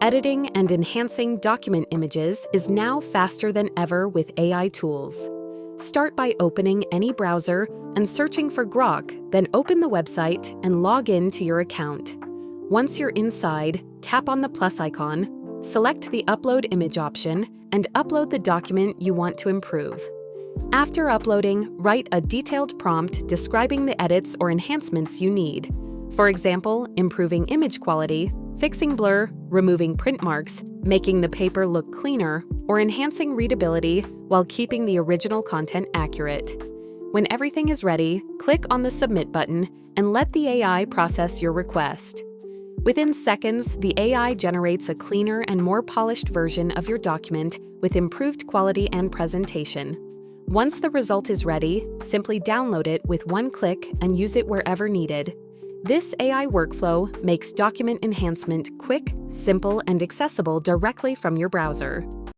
Editing and enhancing document images is now faster than ever with AI tools. Start by opening any browser and searching for Grok, then open the website and log in to your account. Once you're inside, tap on the plus icon, select the Upload Image option, and upload the document you want to improve. After uploading, write a detailed prompt describing the edits or enhancements you need. For example, improving image quality, fixing blur, removing print marks, making the paper look cleaner, or enhancing readability while keeping the original content accurate. When everything is ready, click on the Submit button and let the AI process your request. Within seconds, the AI generates a cleaner and more polished version of your document with improved quality and presentation. Once the result is ready, simply download it with one click and use it wherever needed. This AI workflow makes document enhancement quick, simple, and accessible directly from your browser.